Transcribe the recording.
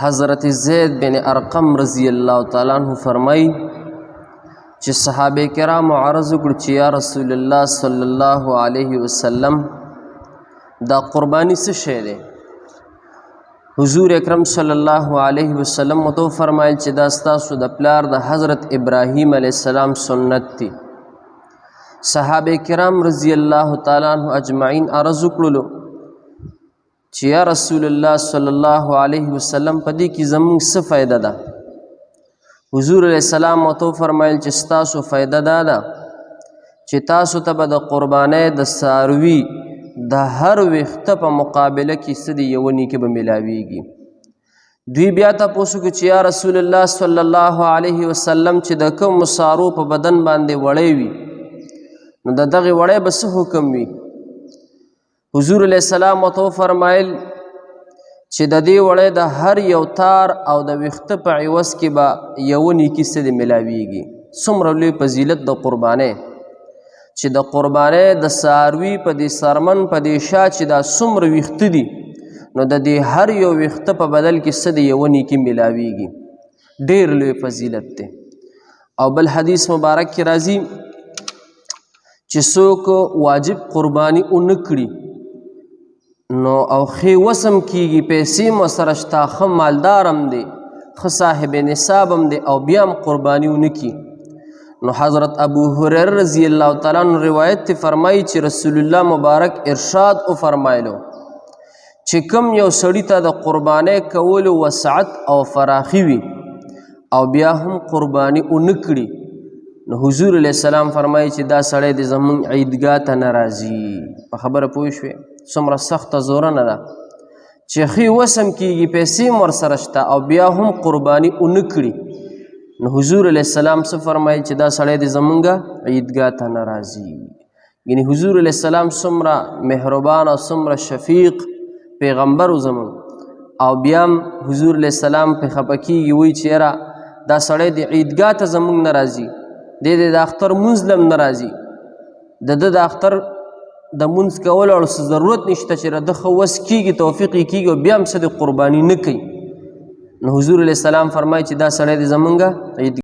حضرت زید بن ارقم رضی اللہ تعالیٰ عنہ فرمائی چې صحابه کرام عرض وکړ چې یا رسول الله صلی الله علیه وسلم دا قربانی څه شی دی؟ حضور اکرم صلی الله علیه وسلم تو فرمایل چې دا ستاسو د پلار د حضرت ابراهیم علیه السلام سنت دی. صحابه کرام رضی الله تعالی عنہ اجمعین عرض وکړلو چې یا رسول الله صلی الله علیه وسلم په دې کې زموږ څه فائدہ ده؟ حضور علیہ السلام تو فرمایل چې ستاسو فائدہ دا ده چې تاسو ته به د قربانۍ د څاروي د هر وخته په مقابله کې څه دی یو نیکي به ملاویږي. دوی بیا تاسو کې چې یا رسول الله صلی الله علیه وسلم چې د کوم څارو په بدن باندې وړې وي نو د دغه وړې به څه حکم وي؟ حضور علیہ السلام تو فرمایل چې د دې وړې د هر یو تار او د وخته په عوض کې به یو نیکي څه دی ملاویږي. څومره لوی فضیلت د قربانۍ چې د قربانۍ د څاروي په دې سرمن په دې شا چې دا څومره ویښته دي نو د دې هر یو ویښته په بدل کې څه دی یو نیکي ملاویږي. ډېر لوی فضیلت دی. او بل حدیث مبارک کې راځي چې څوک واجب قرباني ونه کړي نو او خې وسم کیږي پیسې مو سره شته ښه مالدار هم دی ښه صاحب نصاب هم دی او بیا هم قرباني ونه کړي نو حضرت ابو هريره رضی الله تعالی عنہ روایت ته فرمایي چې رسول الله مبارک ارشاد او فرمایلو چې کوم یو سړی ته د قربانۍ کولو وسعت او فراخي وي او بیا هم قرباني ونه کړي نو حضور علیہ السلام فرمایي چې دا سړی د زمونږ عیدګاه ته نه راځي. په خبره پوه شوې؟ څومره سخته زورنه ده چې ښې وسم کیږي پیسې م ورسره شته او بیا هم قرباني ونه کړي نو حضور علیہ السلام څه فرمایي چې دا سړی د زمونږ عیدګاه ته نه راځي. یعنی حضور علیہ السلام څومره مهربان او څومره شفیق پیغمبر و زمونږ او بیا هم حضور علیہ السلام پې خفه کیږي وایي چې یاره دا سړی د عیدګاه ته زمونږ نه راځي د اختر مونځ له هم نه راځي د اختر د مونځ کولو اړ څه ضرورت نشته چې د ښه وس کیږي توفیق یې کیږي او بیا هم څه د قرباني نه کوي نو حضور علیہ السلام فرمایي چې دا سړی د زمونږ عیدګاه